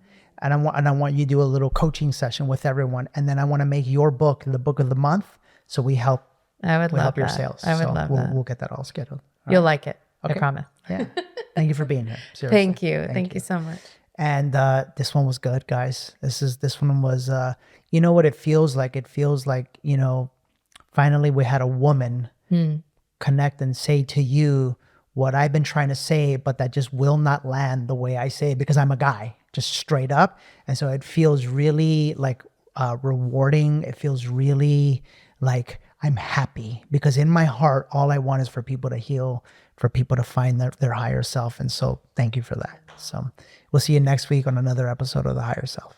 and I want you to do a little coaching session with everyone, and then I want to make your book the book of the month, so we help. I would love help your that. sales. I would love that. We'll get that all scheduled. You'll like it. Okay. I promise. Yeah. Thank you for being here. Seriously. Thank you. Thank you so much. And this one was good, guys. This one was you know what it feels like? It feels like, finally we had a woman connect and say to you what I've been trying to say, but that just will not land the way I say it because I'm a guy, just straight up. And so it feels really like rewarding. It feels really like I'm happy because in my heart, all I want is for people to heal, for people to find their higher self. And so thank you for that. So we'll see you next week on another episode of The Higher Self.